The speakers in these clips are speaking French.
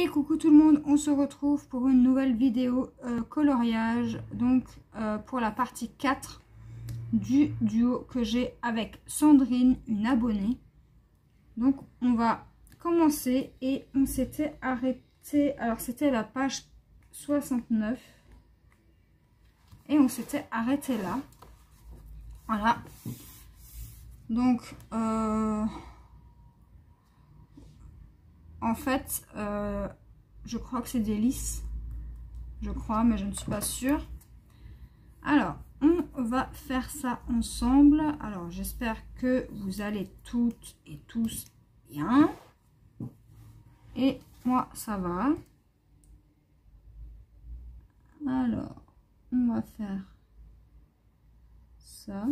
Et coucou tout le monde, on se retrouve pour une nouvelle vidéo coloriage, donc pour la partie 4 du duo que j'ai avec Sandrine, une abonnée. Donc on va commencer et on s'était arrêté, alors c'était la page 69 et on s'était arrêté là. Voilà, donc en fait, je crois que c'est des lys. Je crois, mais je ne suis pas sûre. Alors, on va faire ça ensemble. Alors, j'espère que vous allez toutes et tous bien. Et moi, ça va. Alors, on va faire ça.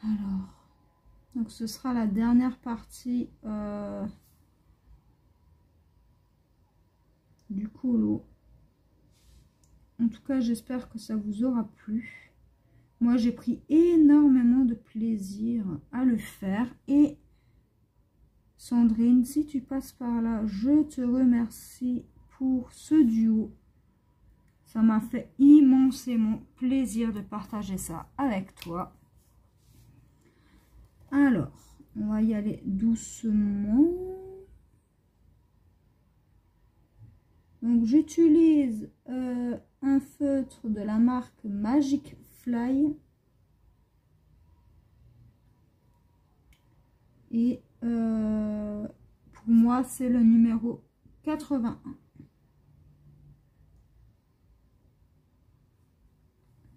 Alors, donc ce sera la dernière partie du colo. En tout cas, j'espère que ça vous aura plu. Moi, j'ai pris énormément de plaisir à le faire. Et Sandrine, si tu passes par là, je te remercie pour ce duo. Ça m'a fait immensément plaisir de partager ça avec toi. Alors, on va y aller doucement. Donc, j'utilise un feutre de la marque Magic Fly. Et pour moi, c'est le numéro 81.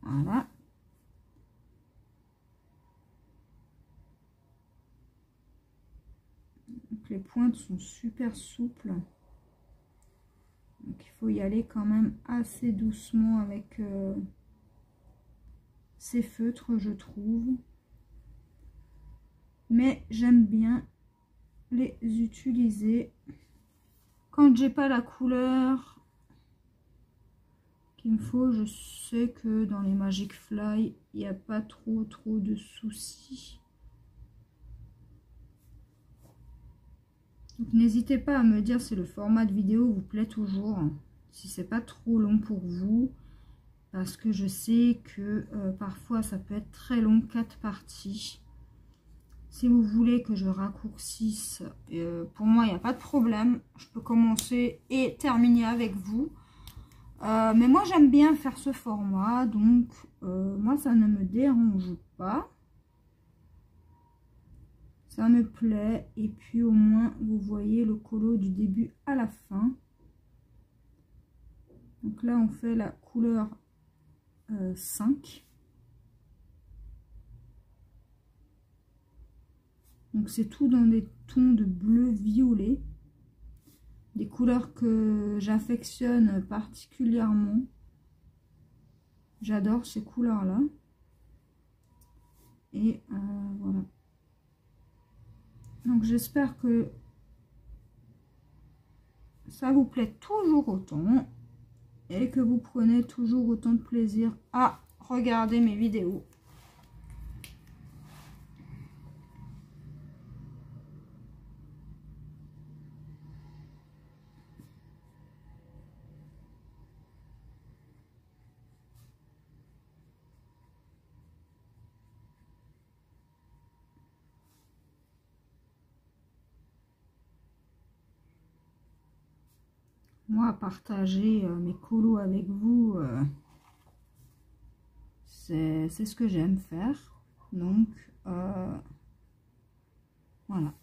Voilà. Donc, les pointes sont super souples. Donc, il faut y aller quand même assez doucement avec ces feutres, je trouve. Mais j'aime bien les utiliser quand j'ai pas la couleur qu'il me faut. Je sais que dans les Magic Fly, il n'y a pas trop de soucis. Donc n'hésitez pas à me dire si le format de vidéo vous plaît toujours, si c'est pas trop long pour vous, parce que je sais que parfois ça peut être très long, 4 parties. Si vous voulez que je raccourcisse, pour moi il n'y a pas de problème, je peux commencer et terminer avec vous. Mais moi j'aime bien faire ce format, donc moi ça ne me dérange pas. Ça me plaît, et puis au moins vous voyez le colo du début à la fin. Donc là on fait la couleur 5. Donc c'est tout dans des tons de bleu violet. Des couleurs que j'affectionne particulièrement. J'adore ces couleurs là. Et voilà. Donc j'espère que ça vous plaît toujours autant et que vous prenez toujours autant de plaisir à regarder mes vidéos. Moi, partager mes colos avec vous, c'est ce que j'aime faire. Donc, voilà.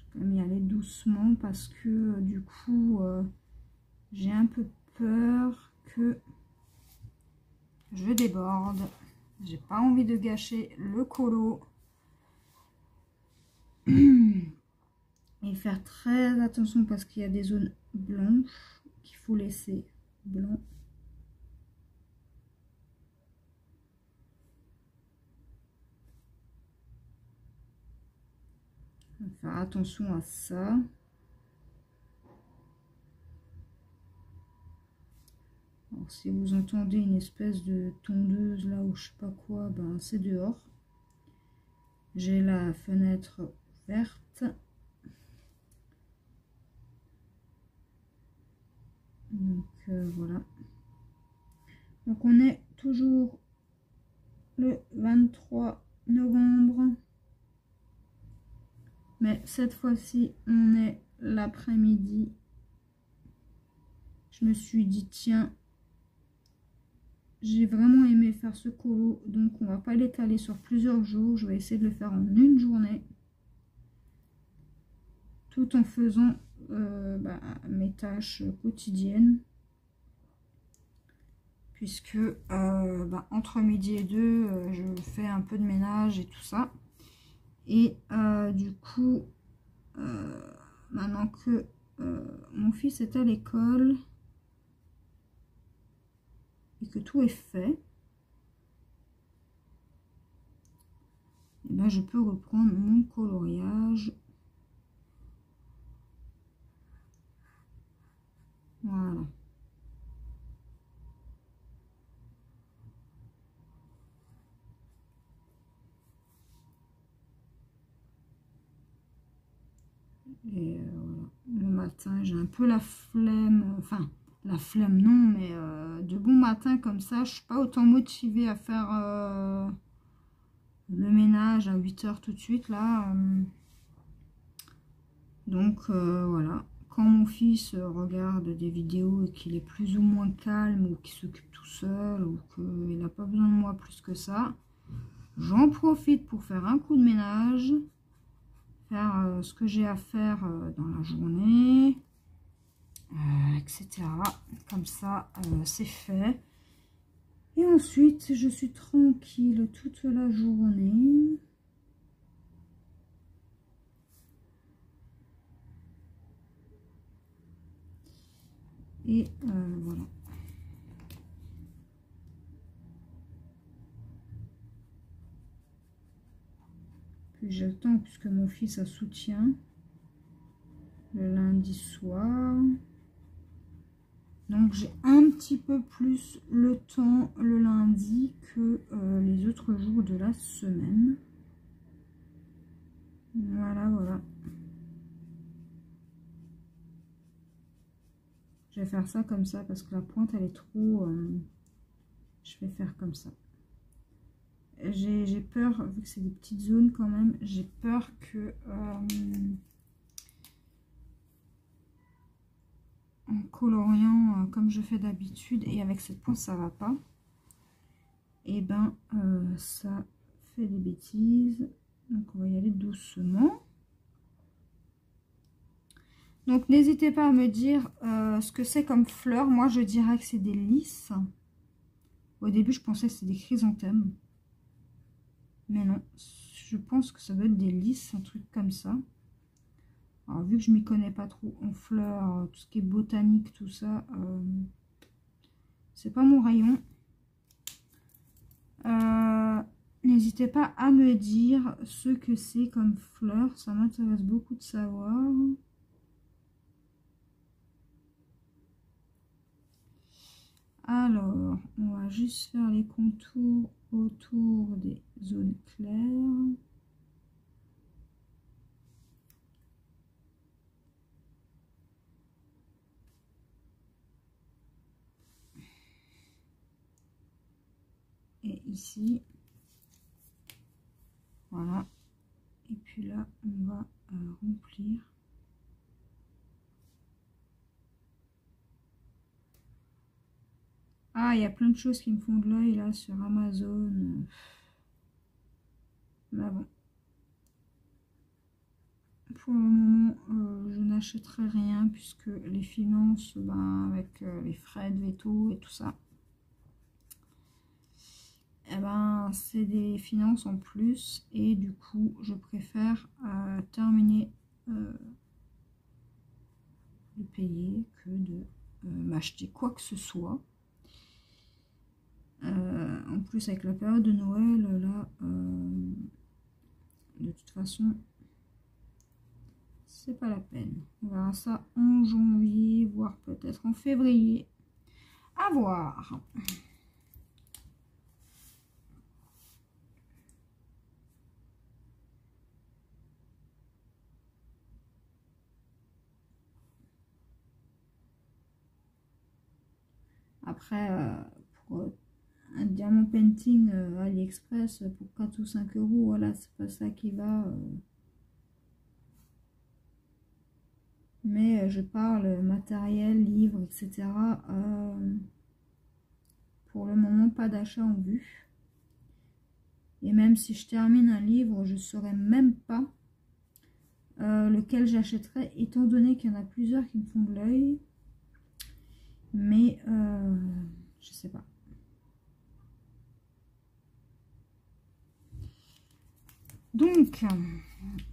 Je vais y aller doucement parce que du coup, j'ai un peu peur que je déborde. J'ai pas envie de gâcher le colo. Et faire très attention parce qu'il y a des zones blanches qu'il faut laisser blanc. Faire attention à ça. Alors, si vous entendez une espèce de tondeuse là ou je sais pas quoi, ben c'est dehors. J'ai la fenêtre verte. Donc voilà. Donc on est toujours le 23 novembre. Mais cette fois-ci, on est l'après-midi. Je me suis dit, tiens, j'ai vraiment aimé faire ce colo. Donc, on va pas l'étaler sur plusieurs jours. Je vais essayer de le faire en une journée. Tout en faisant mes tâches quotidiennes. Puisque entre midi et 2, je fais un peu de ménage et tout ça. Et du coup, maintenant que mon fils est à l'école et que tout est fait, et ben je peux reprendre mon coloriage. Voilà. Et voilà. Le matin, j'ai un peu la flemme, enfin la flemme non, mais de bon matin comme ça, je suis pas autant motivée à faire le ménage à 8 h tout de suite là. Donc voilà, quand mon fils regarde des vidéos et qu'il est plus ou moins calme ou qu'il s'occupe tout seul ou qu'il n'a pas besoin de moi plus que ça, j'en profite pour faire un coup de ménage, faire ce que j'ai à faire dans la journée, etc. Comme ça, c'est fait. Et ensuite, je suis tranquille toute la journée. Et voilà. Puis j'ai le temps puisque mon fils a soutien le lundi soir. Donc j'ai un petit peu plus le temps le lundi que les autres jours de la semaine. Voilà, voilà. Je vais faire ça comme ça parce que la pointe elle est trop... je vais faire comme ça. J'ai peur, vu que c'est des petites zones quand même, j'ai peur que... en coloriant comme je fais d'habitude et avec cette pointe ça va pas, et ben ça fait des bêtises. Donc on va y aller doucement. Donc n'hésitez pas à me dire ce que c'est comme fleurs. Moi je dirais que c'est des lys. Au début je pensais que c'était des chrysanthèmes, mais non, je pense que ça doit être des lys, un truc comme ça. Alors vu que je m'y connais pas trop en fleurs, tout ce qui est botanique, tout ça, c'est pas mon rayon. N'hésitez pas à me dire ce que c'est comme fleurs, ça m'intéresse beaucoup de savoir. Alors, on va juste faire les contours autour des zones claires. Et ici, voilà. Et puis là, on va remplir. Ah, il y a plein de choses qui me font de l'œil là sur Amazon. Mais bon. Pour le moment, je n'achèterai rien puisque les finances, ben, avec les frais de veto et tout ça, eh ben, c'est des finances en plus. Et du coup, je préfère terminer de payer que de m'acheter quoi que ce soit. En plus, avec la période de Noël, là, de toute façon, c'est pas la peine. On verra ça en janvier, voire peut-être en février. À voir. Après, pour un diamant painting AliExpress pour 4 ou 5 euros, voilà, c'est pas ça qui va. Mais je parle matériel, livres, etc. Pour le moment, pas d'achat en vue. Et même si je termine un livre, je ne saurais même pas lequel j'achèterais, étant donné qu'il y en a plusieurs qui me font de l'œil. Mais je sais pas. Donc,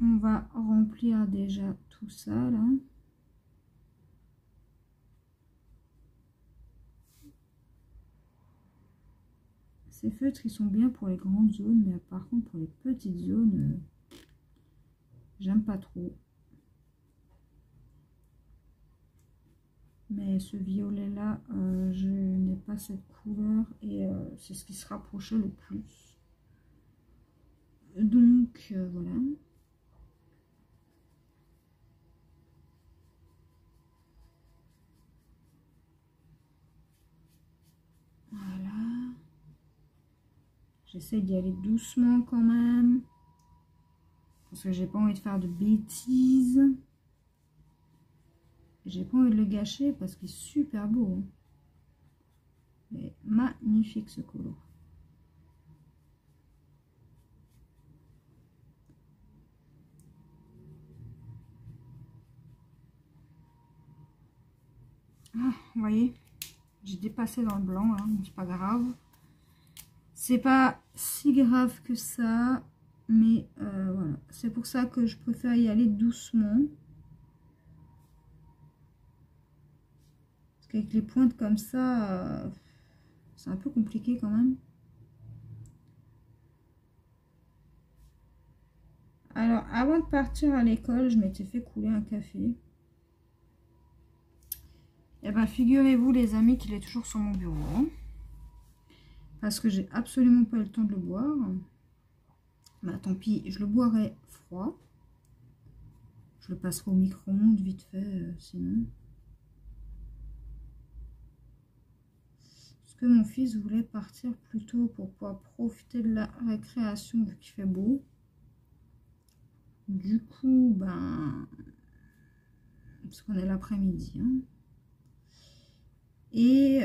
on va remplir déjà tout ça là. Ces feutres, ils sont bien pour les grandes zones, mais par contre pour les petites zones, j'aime pas trop. Mais ce violet là, je n'ai pas cette couleur et c'est ce qui se rapprochait le plus. Donc voilà. Voilà. J'essaie d'y aller doucement quand même. Parce que j'ai pas envie de faire de bêtises. J'ai pas envie de le gâcher parce qu'il est super beau. Hein. Mais magnifique ce colo. Ah, vous voyez, j'ai dépassé dans le blanc, hein, c'est pas grave. C'est pas si grave que ça, mais voilà. C'est pour ça que je préfère y aller doucement. Parce qu'avec les pointes comme ça, c'est un peu compliqué quand même. Alors, avant de partir à l'école, je m'étais fait couler un café. Et bien, figurez-vous, les amis, qu'il est toujours sur mon bureau. Hein, parce que j'ai absolument pas eu le temps de le boire. Bah, tant pis, je le boirai froid. Je le passerai au micro-ondes vite fait, sinon. Parce que mon fils voulait partir plus tôt pour pouvoir profiter de la récréation vu qu'il fait beau. Du coup, ben, parce qu'on est l'après-midi. Hein. Et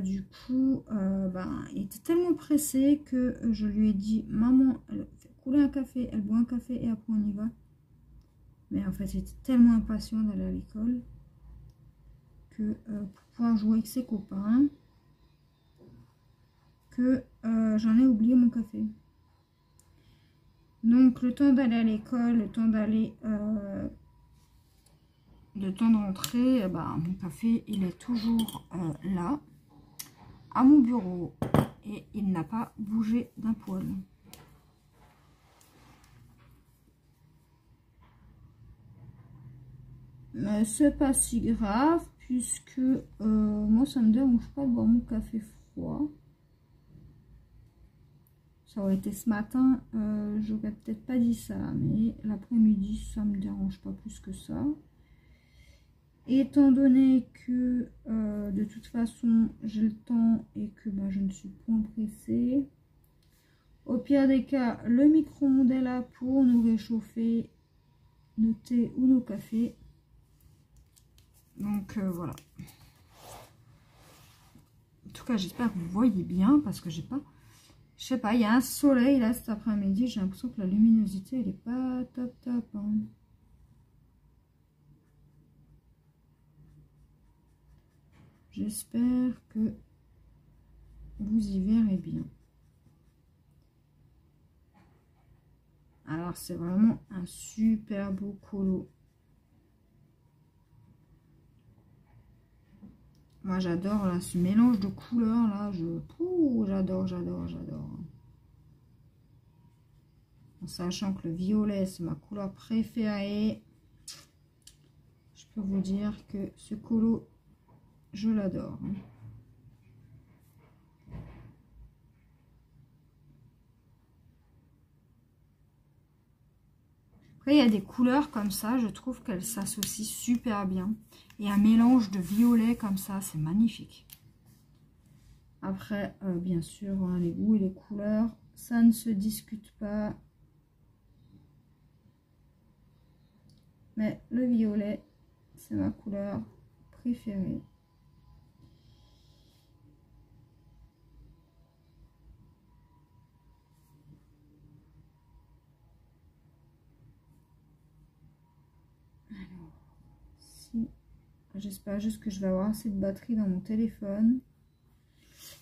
du coup, ben, il était tellement pressé que je lui ai dit, maman, elle fait couler un café, elle boit un café et après on y va. Mais en fait, il était tellement impatient d'aller à l'école que pour pouvoir jouer avec ses copains, que j'en ai oublié mon café. Donc le temps d'aller à l'école, le temps d'aller, le temps de rentrer, ben, mon café il est toujours là, à mon bureau, et il n'a pas bougé d'un poil. Mais c'est pas si grave puisque moi ça me dérange pas de boire mon café froid. Ça aurait été ce matin, j'aurais peut-être pas dit ça, mais l'après-midi, ça me dérange pas plus que ça. Étant donné que de toute façon, j'ai le temps et que bah, je ne suis point pressée. Au pire des cas, le micro-ondes est là pour nous réchauffer nos thés ou nos cafés. Donc voilà. En tout cas, j'espère que vous voyez bien parce que j'ai pas... Je sais pas, il y a un soleil là cet après-midi. J'ai l'impression que la luminosité, elle est pas top top. Hein. J'espère que vous y verrez bien. Alors, c'est vraiment un super beau colo. Moi, j'adore là, ce mélange de couleurs là. J'adore, j'adore, j'adore. En sachant que le violet, c'est ma couleur préférée. Je peux vous dire que ce colo, je l'adore. Après, il y a des couleurs comme ça, je trouve qu'elles s'associent super bien. Et un mélange de violet comme ça, c'est magnifique. Après, bien sûr, hein, les goûts et les couleurs, ça ne se discute pas. Mais le violet, c'est ma couleur préférée. Alors, si... J'espère juste que je vais avoir assez de batterie dans mon téléphone.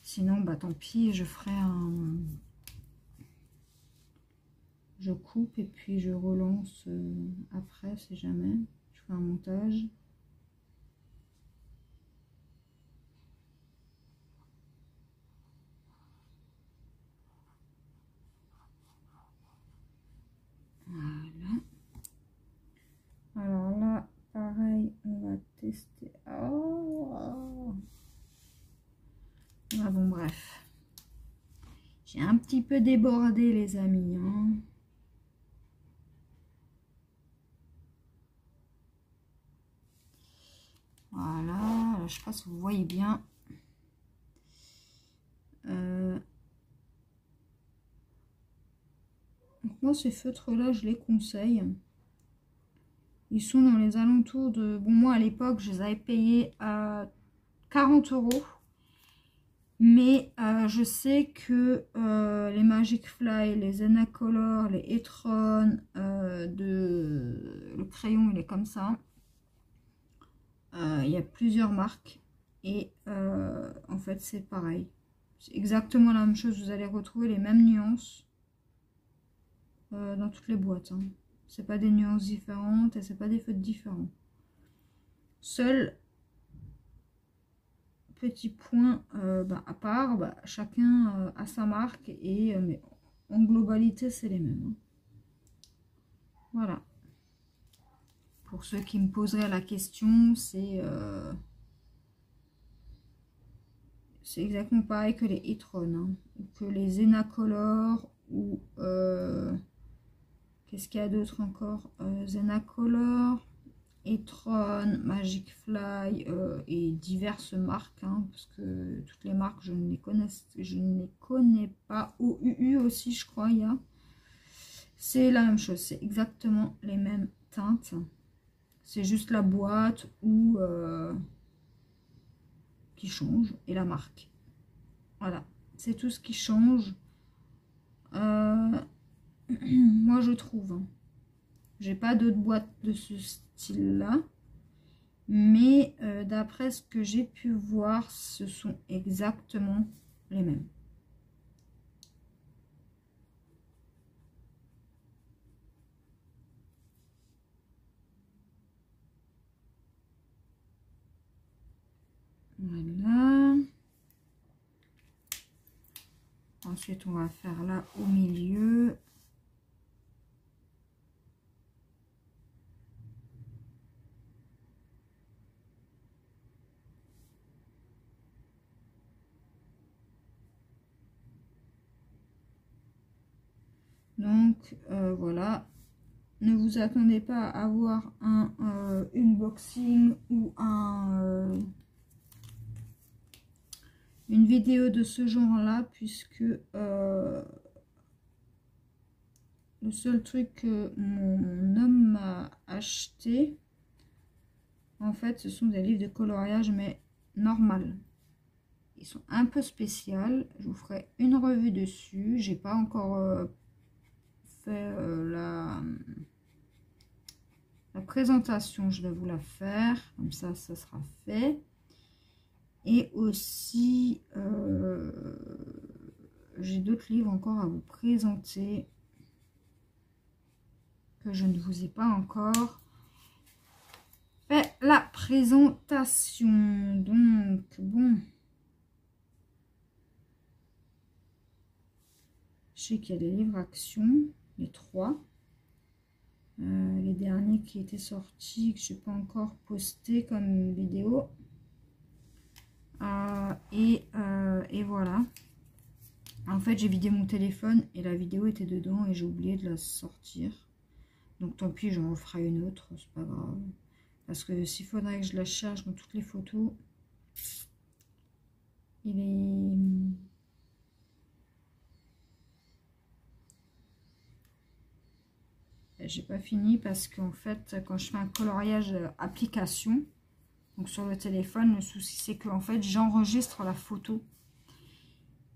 Sinon, bah tant pis, je ferai un... Je coupe et puis je relance après, si jamais. Je ferai un montage. Voilà. Alors là, pareil, on va tester. Oh. Ah bon, bref. J'ai un petit peu débordé, les amis. Hein. Voilà, je sais pas si vous voyez bien. Donc moi, ces feutres-là, je les conseille. Ils sont dans les alentours de... Bon, moi, à l'époque, je les avais payés à 40 €. Mais je sais que les Magic Fly, les Zenacolor, les Etron, le crayon, il est comme ça. Il y a plusieurs marques. Et en fait, c'est pareil. C'est exactement la même chose. Vous allez retrouver les mêmes nuances dans toutes les boîtes. Hein. C'est pas des nuances différentes et c'est pas des feutres différents. Seul petit point à part, chacun a sa marque et mais en globalité c'est les mêmes. Hein. Voilà. Pour ceux qui me poseraient la question, c'est exactement pareil que les Etron, hein, ou que les Zenacolor ou qu'est-ce qu'il y a d'autre encore, Zenacolor, Etron, Magic Fly et diverses marques, hein, parce que toutes les marques je ne les connais pas. OUU aussi, je crois, il y a. C'est la même chose, c'est exactement les mêmes teintes. C'est juste la boîte ou qui change et la marque. Voilà, c'est tout ce qui change. Moi, je trouve. Hein. J'ai pas d'autres boîtes de ce style-là. Mais d'après ce que j'ai pu voir, ce sont exactement les mêmes. Voilà. Ensuite, on va faire là au milieu. Donc, voilà. Ne vous attendez pas à avoir un unboxing ou une vidéo de ce genre-là, puisque le seul truc que mon homme m'a acheté, en fait, ce sont des livres de coloriage, mais normal. Ils sont un peu spéciaux. Je vous ferai une revue dessus. J'ai pas encore fait la présentation. Je vais vous la faire. Comme ça, ça sera fait. Et aussi, j'ai d'autres livres encore à vous présenter. que je ne vous ai pas encore fait la présentation. Donc, bon. Je sais qu'il y a des livres actions, les 3. Les derniers qui étaient sortis, que je n'ai pas encore posté comme vidéo. Et voilà. En fait, j'ai vidé mon téléphone et la vidéo était dedans et j'ai oublié de la sortir. Donc tant pis, j'en referai une autre, c'est pas grave. Parce que s'il faudrait que je la cherche dans toutes les photos, il est... J'ai pas fini parce qu'en fait, quand je fais un coloriage application, donc sur le téléphone, le souci c'est que en fait, j'enregistre la photo.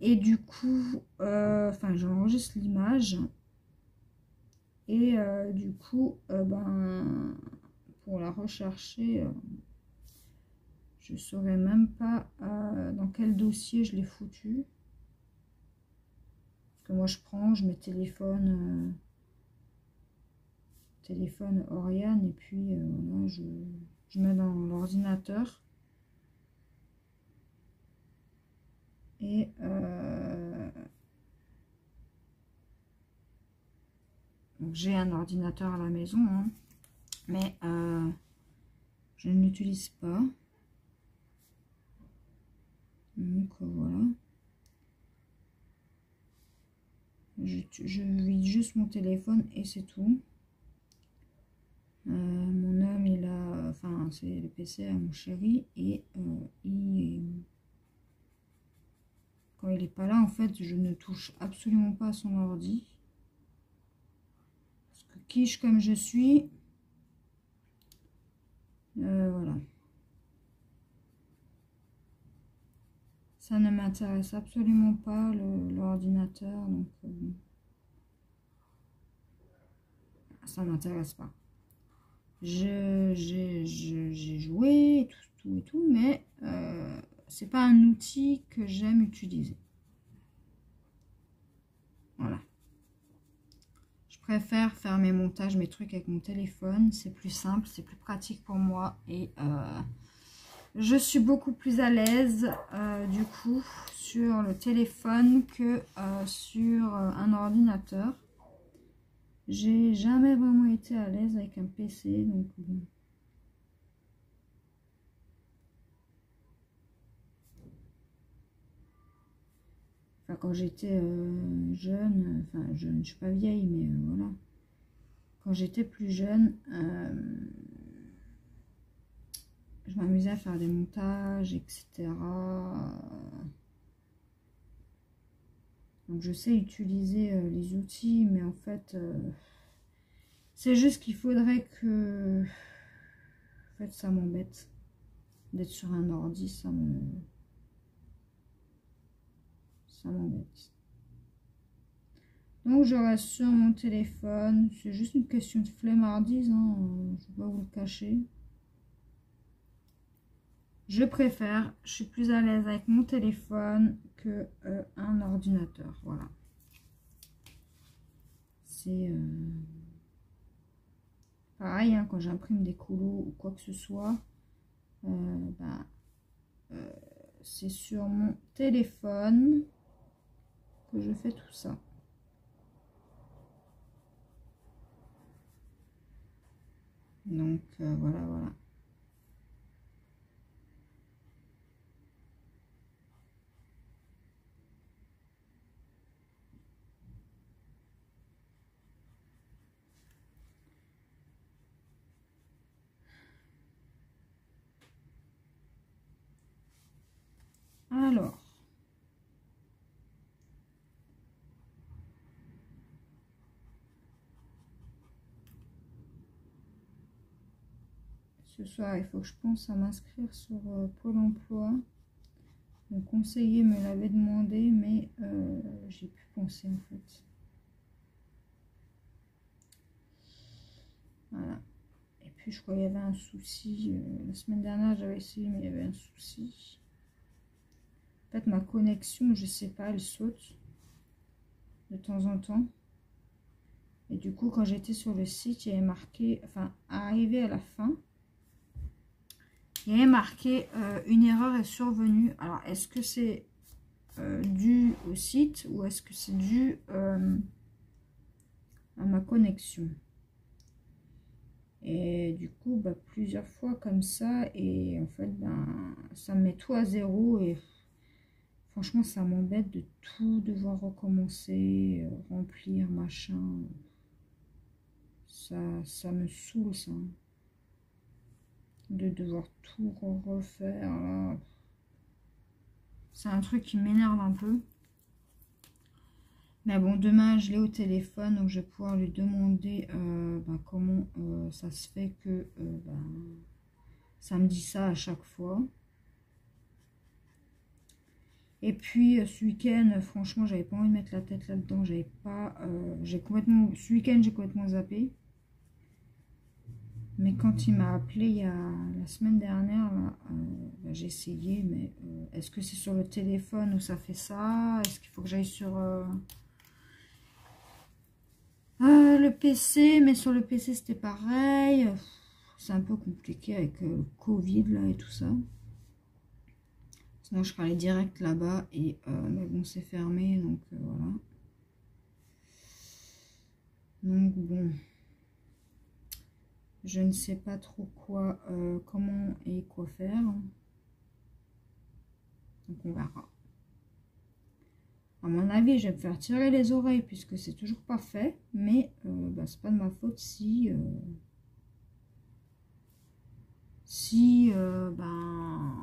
Et du coup, enfin, j'enregistre l'image. Et du coup, ben, pour la rechercher, je ne saurais même pas dans quel dossier je l'ai foutu. Parce que moi, je mets téléphone Oriane, et puis voilà, je mets dans l'ordinateur. Et j'ai un ordinateur à la maison, hein, mais je ne l'utilise pas. Donc voilà. Je vide juste mon téléphone et c'est tout. Mon homme, il a, enfin, c'est le PC à mon chéri, et quand il est pas là, en fait, je ne touche absolument pas à son ordi. Parce que quiche comme je suis, voilà. Ça ne m'intéresse absolument pas l'ordinateur, donc ça m'intéresse pas. J'ai joué et tout, mais c'est pas un outil que j'aime utiliser. Voilà. Je préfère faire mes montages, mes trucs avec mon téléphone. C'est plus simple, c'est plus pratique pour moi. Et je suis beaucoup plus à l'aise du coup sur le téléphone que sur un ordinateur. J'ai jamais vraiment été à l'aise avec un PC, donc bon. Enfin, quand j'étais jeune, enfin jeune, je suis pas vieille, mais voilà. Quand j'étais plus jeune, je m'amusais à faire des montages, etc. Donc je sais utiliser les outils, mais en fait, c'est juste qu'il faudrait que... En fait, ça m'embête d'être sur un ordi, ça m'embête. Donc je reste sur mon téléphone. C'est juste une question de flemmardise, hein, je ne vais pas vous le cacher. Je préfère, je suis plus à l'aise avec mon téléphone que un ordinateur. Voilà. C'est pareil, hein, quand j'imprime des colos ou quoi que ce soit, c'est sur mon téléphone que je fais tout ça. Donc voilà, voilà. Alors, ce soir, il faut que je pense à m'inscrire sur Pôle emploi. Mon conseiller me l'avait demandé, mais j'ai pu penser en fait. Voilà. Et puis je crois qu'il y avait un souci. La semaine dernière, j'avais essayé, mais il y avait un souci. En fait, ma connexion, je sais pas, elle saute de temps en temps. Et du coup, quand j'étais sur le site, il y avait marqué, enfin, arrivé à la fin, il y avait marqué une erreur est survenue. Alors, est-ce que c'est dû au site ou est-ce que c'est dû à ma connexion? Et du coup, bah, plusieurs fois comme ça, et en fait, ben, ça me met tout à zéro, et franchement, ça m'embête de tout devoir recommencer, remplir, machin. Ça me saoule, ça. De devoir tout refaire. C'est un truc qui m'énerve un peu. Mais bon, demain, je l'ai au téléphone, donc je vais pouvoir lui demander ben, comment ça se fait que ben, ça me dit ça à chaque fois. Et puis, ce week-end, franchement, j'avais pas envie de mettre la tête là-dedans. J'avais pas... ce week-end, j'ai complètement zappé. Mais quand il m'a appelé il y a la semaine dernière, ben, j'ai essayé, mais est-ce que c'est sur le téléphone où ça fait ça? Est-ce qu'il faut que j'aille sur le PC? Mais sur le PC, c'était pareil. C'est un peu compliqué avec le Covid là et tout ça. Sinon, je serais allée direct là-bas, et mais bon, c'est fermé, donc voilà. Donc bon, je ne sais pas trop quoi, comment et quoi faire. Donc on verra. À mon avis, je vais me faire tirer les oreilles puisque c'est toujours pas fait, mais bah, c'est pas de ma faute si ben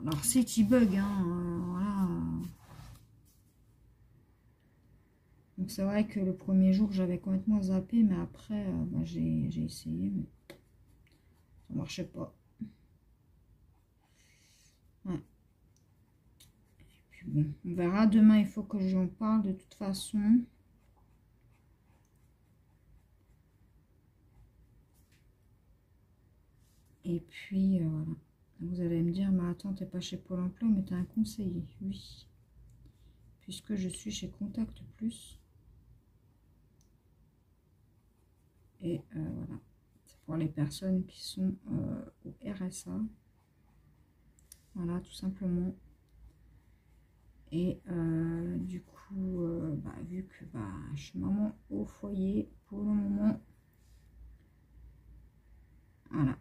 leur site il bug, hein, voilà. Donc c'est vrai que le premier jour j'avais complètement zappé, mais après bah, j'ai essayé, mais ça marchait pas. Ouais. Et puis bon, on verra demain, il faut que j'en parle de toute façon. Et puis voilà. Vous allez me dire, mais attends, t'es pas chez Pôle emploi, mais t'es un conseiller. Oui, puisque je suis chez Contact Plus. Et voilà, c'est pour les personnes qui sont au RSA. Voilà, tout simplement. Et du coup, bah, vu que bah, je suis maman au foyer pour le moment. Voilà.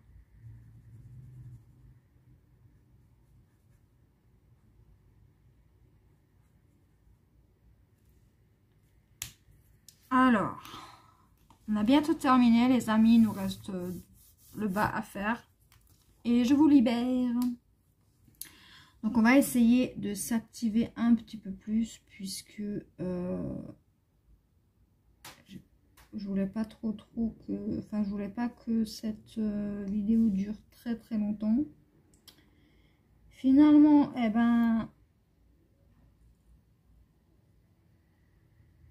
Alors, on a bientôt terminé, les amis. Il nous reste le bas à faire. Et je vous libère. Donc, on va essayer de s'activer un petit peu plus, puisque je voulais pas trop que... Enfin, je voulais pas que cette vidéo dure très très longtemps. Finalement, eh ben...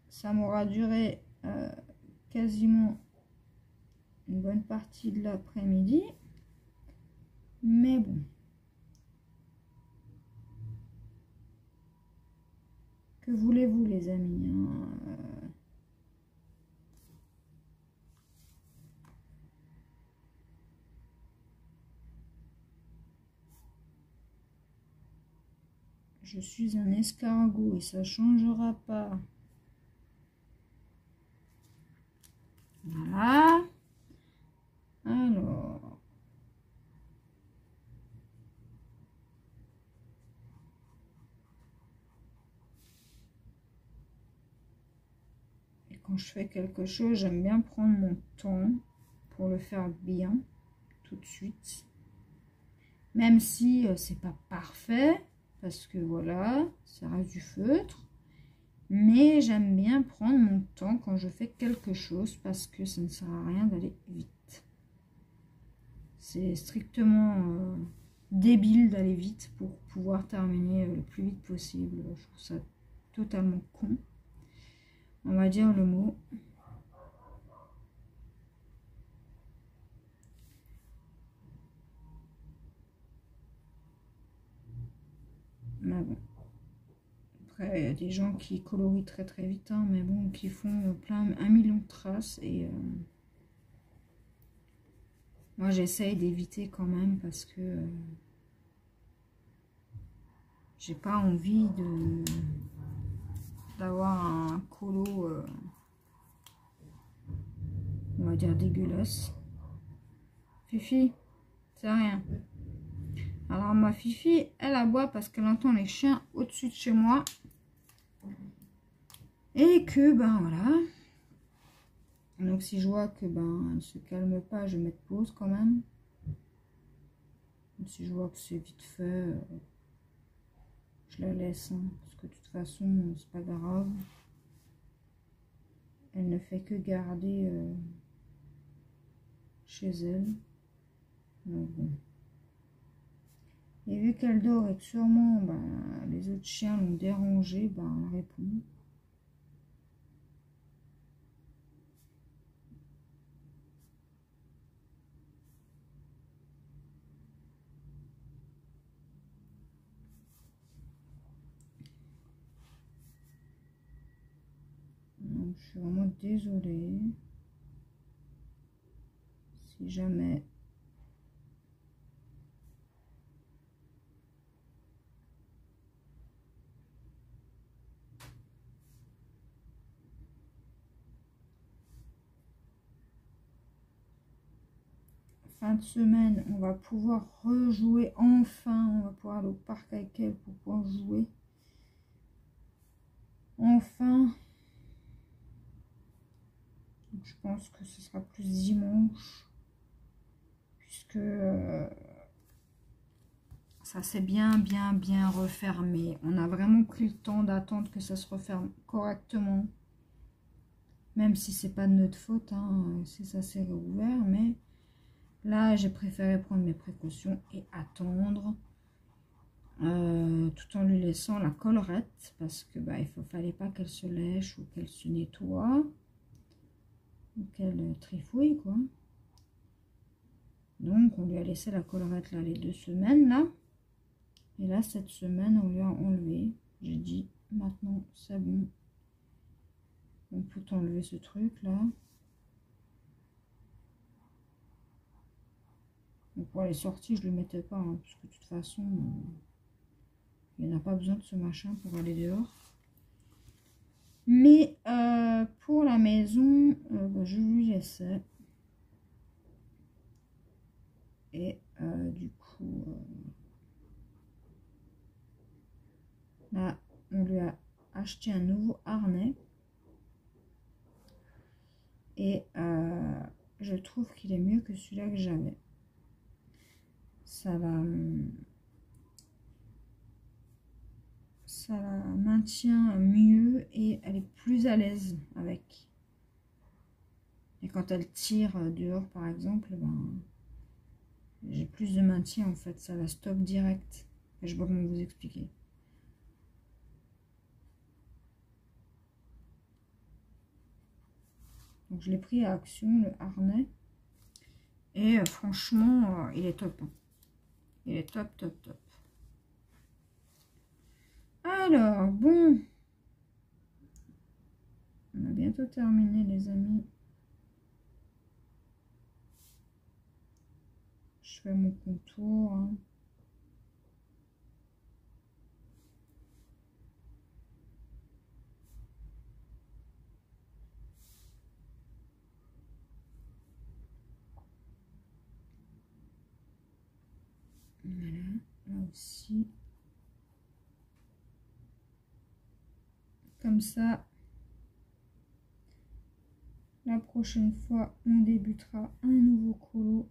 ça m'aura duré quasiment une bonne partie de l'après-midi. Mais bon. Que voulez-vous, les amis, hein, je suis un escargot et ça changera pas. Voilà. Alors. Et quand je fais quelque chose, j'aime bien prendre mon temps pour le faire bien, tout de suite. Même si c'est pas parfait, parce que voilà, ça reste du feutre. Mais j'aime bien prendre mon temps quand je fais quelque chose parce que ça ne sert à rien d'aller vite. C'est strictement débile d'aller vite pour pouvoir terminer le plus vite possible. Je trouve ça totalement con. On va dire le mot. Mais bon. Après, il y a des gens qui colorient très très vite, hein, mais bon, qui font un million de traces. Et moi, j'essaye d'éviter quand même parce que j'ai pas envie d'avoir un colo, on va dire, dégueulasse. Fifi, c'est rien. Alors ma Fifi, elle aboie parce qu'elle entend les chiens au-dessus de chez moi. Et que, ben voilà. Donc si je vois que, ben, elle ne se calme pas, je vais mettre pause quand même. Si je vois que c'est vite fait, je la laisse. Hein, parce que de toute façon, c'est pas grave. Elle ne fait que garder chez elle. Donc bon. Et vu qu'elle dort et que sûrement ben, les autres chiens l'ont dérangée, ben, elle répond. Donc, je suis vraiment désolée. Si jamais... Fin de semaine, on va pouvoir rejouer enfin. On va pouvoir aller au parc avec elle pour pouvoir jouer. Enfin. Donc, je pense que ce sera plus dimanche. Puisque ça s'est bien refermé. On a vraiment pris le temps d'attendre que ça se referme correctement. Même si c'est pas de notre faute, hein, si ça s'est réouvert. Mais là, j'ai préféré prendre mes précautions et attendre. Tout en lui laissant la collerette. Parce que bah, fallait pas qu'elle se lèche ou qu'elle se nettoie. Ou qu'elle trifouille, quoi. Donc, on lui a laissé la collerette là les 2 semaines, là. Et là, cette semaine, on lui a enlevé. J'ai dit, maintenant, c'est bon. On peut enlever ce truc-là. Donc, pour les sorties, je ne le mettais pas. Hein, parce que de toute façon, il n'y en a pas besoin de ce machin pour aller dehors. Mais pour la maison, bah, je lui laissais. Et du coup... là, on lui a acheté un nouveau harnais. Et je trouve qu'il est mieux que celui-là que j'avais. Ça la maintient mieux et elle est plus à l'aise avec. Et quand elle tire dehors, par exemple, ben, j'ai plus de maintien en fait. Ça la stoppe direct. Et je sais pas comment vous expliquer. Donc je l'ai pris à Action, le harnais. Et franchement, il est top. Hein. Il est top. Alors, bon. On a bientôt terminé, les amis. Je fais mon contour. Hein. Voilà, là aussi. Comme ça, la prochaine fois, on débutera un nouveau colo.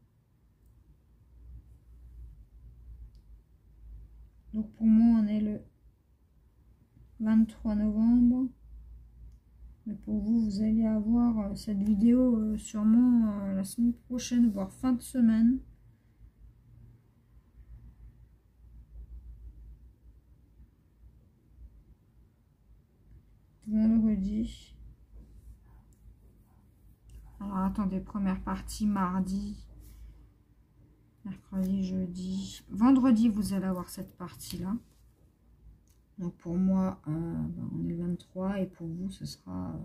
Donc pour moi, on est le 23 novembre. Mais pour vous, vous allez avoir cette vidéo sûrement la semaine prochaine, voire fin de semaine. Vendredi. Alors attendez, première partie mardi, mercredi, jeudi. Vendredi, vous allez avoir cette partie-là. Donc pour moi, on est le 23 et pour vous, ce sera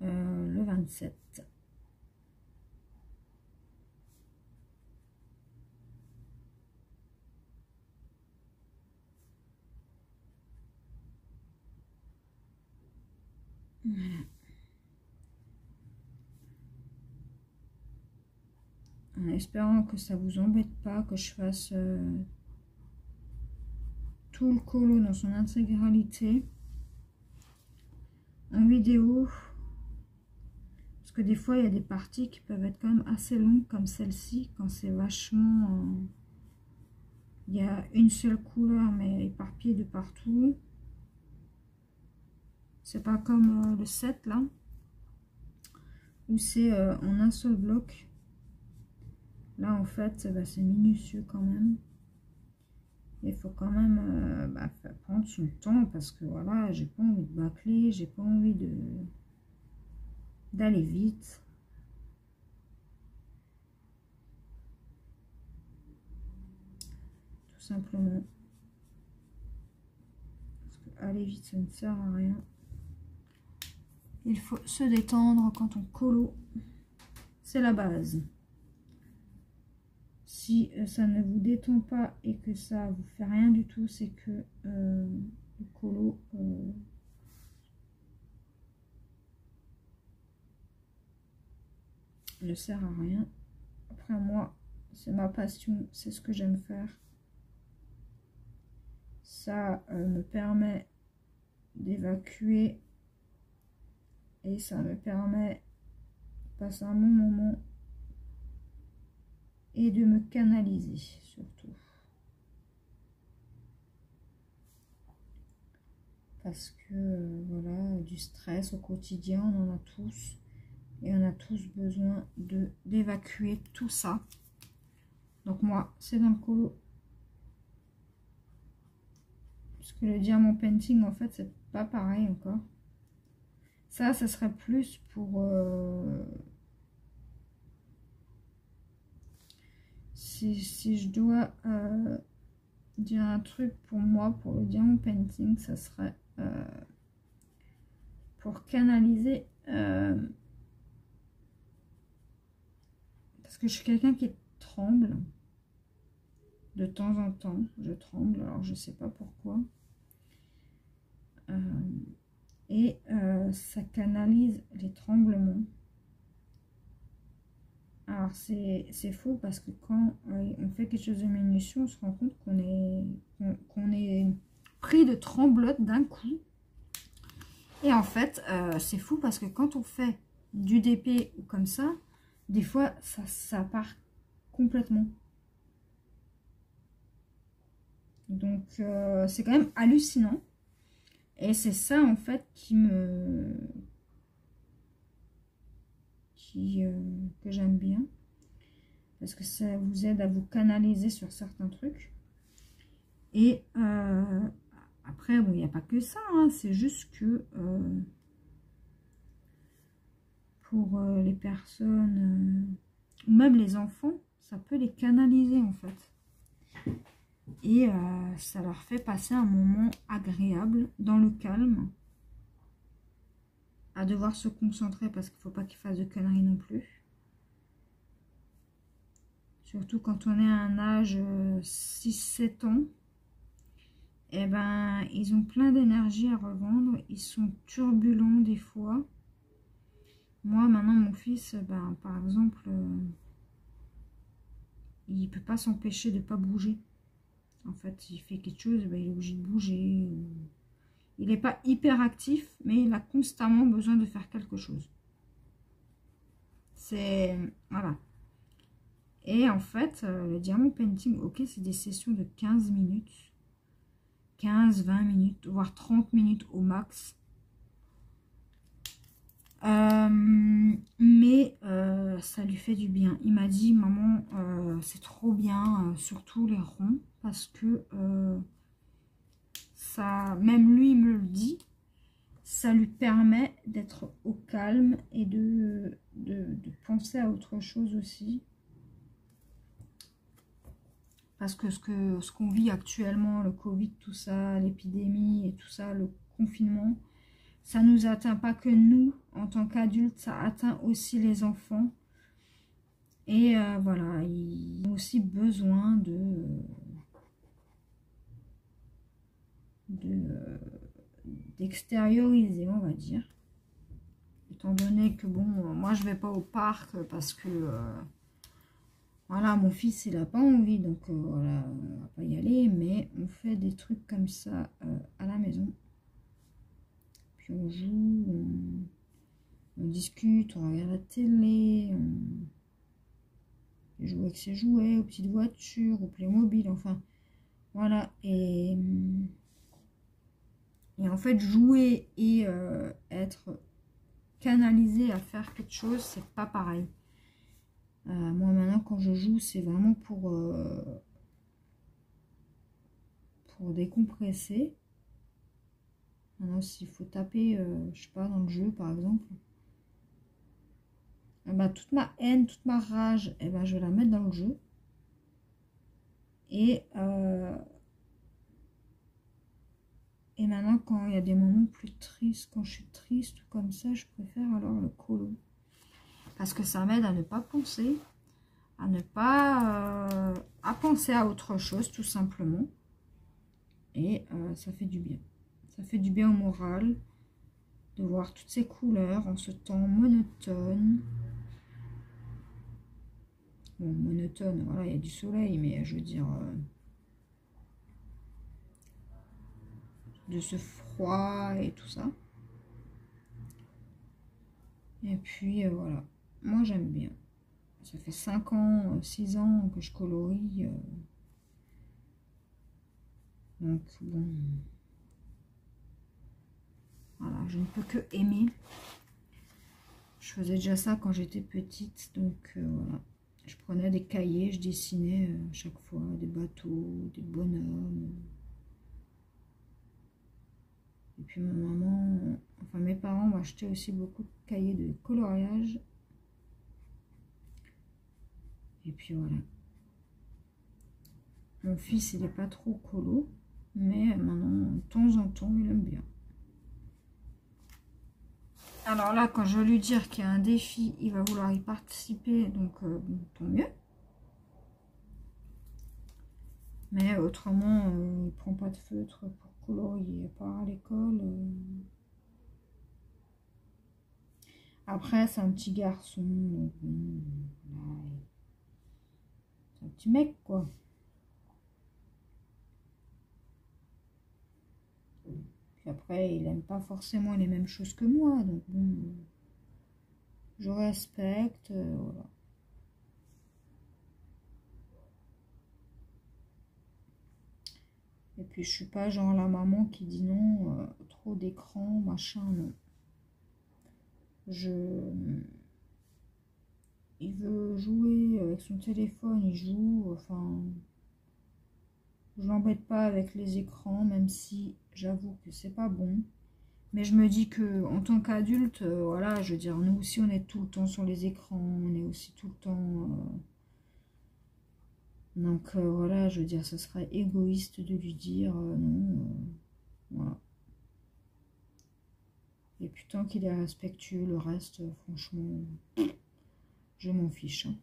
le 27. Voilà. En espérant que ça vous embête pas, que je fasse tout le colo dans son intégralité en vidéo. Parce que des fois, il y a des parties qui peuvent être quand même assez longues, comme celle-ci, quand c'est vachement... il y a une seule couleur, mais éparpillée de partout. C'est pas comme le 7, là, où c'est en un seul bloc. Là, en fait, c'est minutieux quand même. Il faut quand même prendre son temps, parce que voilà, j'ai pas envie de bâcler, j'ai pas envie d'aller vite. Tout simplement. Parce que aller vite, ça ne sert à rien. Il faut se détendre quand on colo. C'est la base. Si ça ne vous détend pas et que ça vous fait rien du tout, c'est que le colo ne sert à rien. Après moi, c'est ma passion, c'est ce que j'aime faire. Ça me permet d'évacuer et ça me permet de passer un bon moment et de me canaliser surtout. Parce que voilà, du stress au quotidien, on en a tous. Et on a tous besoin d'évacuer tout ça. Donc moi, c'est dans le colo. Parce que le diamant painting, en fait, c'est pas pareil encore. Ça serait plus pour... si je dois dire un truc pour moi, pour le diamant painting, ça serait pour canaliser... parce que je suis quelqu'un qui tremble. De temps en temps, je tremble, alors je sais pas pourquoi. Et ça canalise les tremblements. Alors c'est faux parce que quand on fait quelque chose de minutieux, on se rend compte qu'on est pris de tremblote d'un coup. Et en fait, c'est fou parce que quand on fait du DP ou comme ça, des fois ça part complètement. Donc c'est quand même hallucinant. Et c'est ça en fait que j'aime bien. Parce que ça vous aide à vous canaliser sur certains trucs. Et après, bon, il n'y a pas que ça. Hein, c'est juste que pour les personnes, ou même les enfants, ça peut les canaliser en fait. Et ça leur fait passer un moment agréable, dans le calme, à devoir se concentrer parce qu'il ne faut pas qu'ils fassent de conneries non plus. Surtout quand on est à un âge 6-7 ans, et ben ils ont plein d'énergie à revendre, ils sont turbulents des fois. Moi maintenant mon fils, par exemple, il peut pas s'empêcher de pas bouger. En fait, il fait quelque chose, il est obligé de bouger. Il n'est pas hyper actif, mais il a constamment besoin de faire quelque chose. C'est... Voilà. Et en fait, le diamant painting, ok, c'est des sessions de 15 minutes. 15, 20 minutes, voire 30 minutes au max. Mais ça lui fait du bien. Il m'a dit, maman, c'est trop bien, surtout les ronds, parce que ça, même lui, il me le dit, ça lui permet d'être au calme et de penser à autre chose aussi. parce que ce qu'on vit actuellement, le Covid, tout ça, l'épidémie et tout ça, le confinement, ça nous atteint pas que nous, en tant qu'adultes, ça atteint aussi les enfants. Et voilà, ils ont aussi besoin d'extérioriser, on va dire. Étant donné que, bon, moi, je vais pas au parc parce que, voilà, mon fils, il a pas envie, donc voilà, on va pas y aller. Mais on fait des trucs comme ça à la maison. Puis on joue, on discute, on regarde la télé, on joue avec ses jouets, aux petites voitures, au Playmobil, enfin, voilà. Et en fait, jouer et être canalisé à faire quelque chose, c'est pas pareil. Moi, maintenant, quand je joue, c'est vraiment pour décompresser. Maintenant, s'il faut taper, je sais pas, dans le jeu, par exemple, bah, toute ma haine, toute ma rage, eh ben, je vais la mettre dans le jeu. Et maintenant, quand il y a des moments plus tristes, quand je suis triste ou comme ça, je préfère alors le colo. Parce que ça m'aide à ne pas penser, à ne pas à penser à autre chose, tout simplement. Et ça fait du bien. Ça fait du bien au moral de voir toutes ces couleurs en ce temps monotone. Bon, monotone, voilà, il y a du soleil, mais je veux dire... de ce froid et tout ça. Et puis voilà, moi j'aime bien. Ça fait 5 ans, 6 ans que je colorie. Donc bon, voilà, je ne peux que aimer. Je faisais déjà ça quand j'étais petite, donc voilà. Je prenais des cahiers, je dessinais chaque fois des bateaux, des bonhommes. Et puis ma maman, enfin mes parents m'achetaient aussi beaucoup de cahiers de coloriage. Et puis voilà. Mon fils, il n'est pas trop colo, mais maintenant, de temps en temps, il aime bien. Alors là, quand je vais lui dire qu'il y a un défi, il va vouloir y participer, donc bon, tant mieux. Mais autrement, il ne prend pas de feutre pour colorier, à part à l'école. Après, c'est un petit garçon, donc bon, c'est un petit mec, quoi. Puis après, il n'aime pas forcément les mêmes choses que moi, donc bon, je respecte, voilà. Et puis, je suis pas genre la maman qui dit non, trop d'écran, machin, non. Il veut jouer avec son téléphone, il joue, enfin... Je l'embête pas avec les écrans, même si j'avoue que c'est pas bon. Mais je me dis que en tant qu'adulte, voilà, je veux dire, nous aussi on est tout le temps sur les écrans, on est aussi tout le temps... Donc voilà, je veux dire, ce serait égoïste de lui dire non, voilà. Et puis tant qu'il est respectueux, le reste, franchement, je m'en fiche. Hein.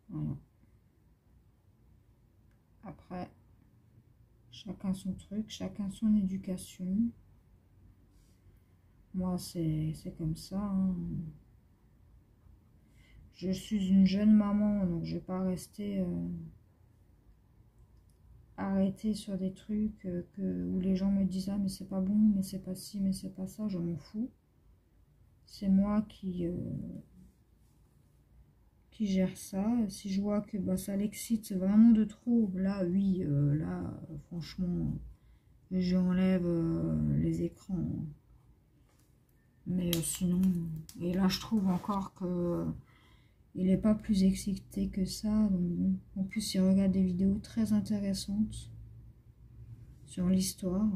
Voilà. Après, chacun son truc, chacun son éducation. Moi, c'est comme ça. Hein. Je suis une jeune maman, donc je vais pas rester arrêtée sur des trucs où les gens me disent « Ah, mais c'est pas bon, mais c'est pas ci, mais c'est pas ça », je m'en fous. C'est moi qui gère ça. Si je vois que bah, ça l'excite vraiment de trop, là, oui, là, franchement, j'enlève les écrans. Mais sinon, et là, je trouve encore que il n'est pas plus excité que ça. Donc bon. En plus, il regarde des vidéos très intéressantes sur l'histoire.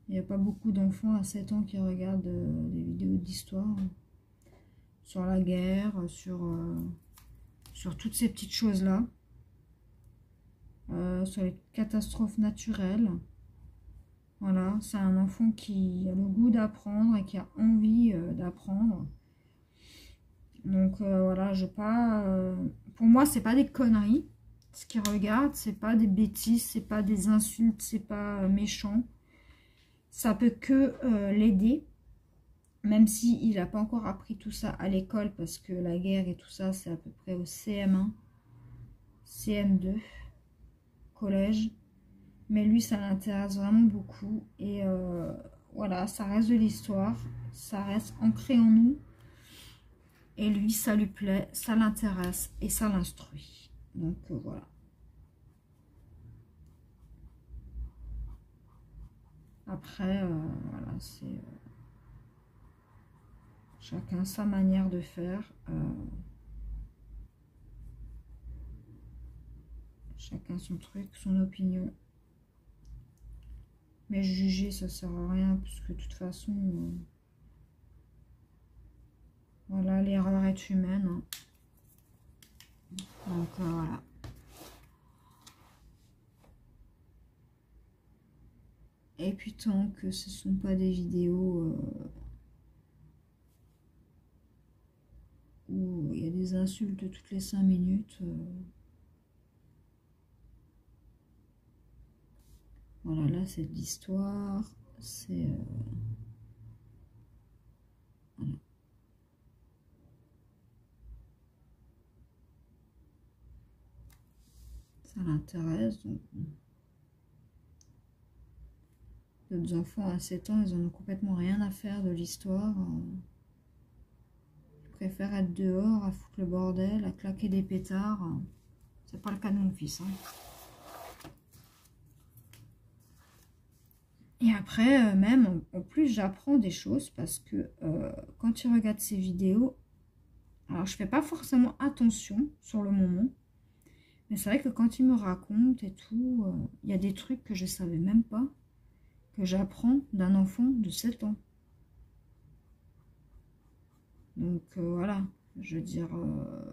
Il n'y a pas beaucoup d'enfants à 7 ans qui regardent des vidéos d'histoire. sur la guerre, sur toutes ces petites choses-là. Sur les catastrophes naturelles. Voilà, c'est un enfant qui a le goût d'apprendre et qui a envie d'apprendre. Donc voilà, pour moi, c'est pas des conneries. Ce qu'il regarde, c'est pas des bêtises, c'est pas des insultes, c'est pas méchant. Ça peut que l'aider, même s'il n'a pas encore appris tout ça à l'école, parce que la guerre et tout ça, c'est à peu près au CM1, CM2, collège. Mais lui, ça l'intéresse vraiment beaucoup. Et voilà, ça reste de l'histoire, ça reste ancré en nous. Et lui, ça lui plaît, ça l'intéresse et ça l'instruit. Donc voilà. Après, voilà, c'est chacun sa manière de faire. Chacun son truc, son opinion. Mais juger, ça sert à rien, parce que de toute façon, voilà, l'erreur est humaine. Hein. Donc voilà. Et puis tant que ce ne sont pas des vidéos où il y a des insultes toutes les 5 minutes. Voilà, là c'est de l'histoire. C'est... voilà. Ça l'intéresse. Donc... D'autres enfants à 7 ans, ils en ont complètement rien à faire de l'histoire. Ils préfèrent être dehors, à foutre le bordel, à claquer des pétards. C'est pas le cas de mon fils. Hein. Et après, même, en plus, j'apprends des choses parce que quand il regarde ces vidéos, alors je fais pas forcément attention sur le moment, mais c'est vrai que quand il me raconte et tout, il y a des trucs que je savais même pas, que j'apprends d'un enfant de 7 ans. Donc voilà, je veux dire, voilà.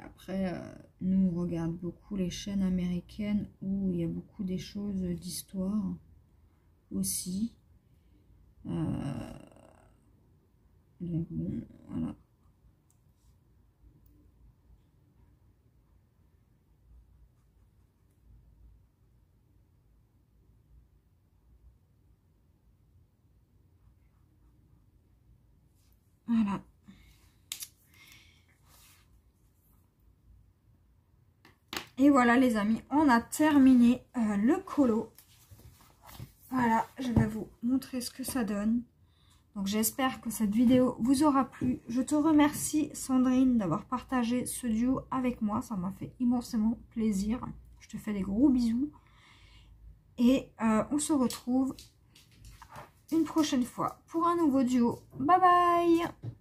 Après, nous on regarde beaucoup les chaînes américaines où il y a beaucoup des choses d'histoire aussi. Donc bon, voilà. Voilà. Et voilà les amis, on a terminé le colo. Voilà, je vais vous montrer ce que ça donne. Donc j'espère que cette vidéo vous aura plu. Je te remercie Sandrine d'avoir partagé ce duo avec moi. Ça m'a fait immensément plaisir. Je te fais des gros bisous. Et on se retrouve une prochaine fois pour un nouveau duo. Bye bye!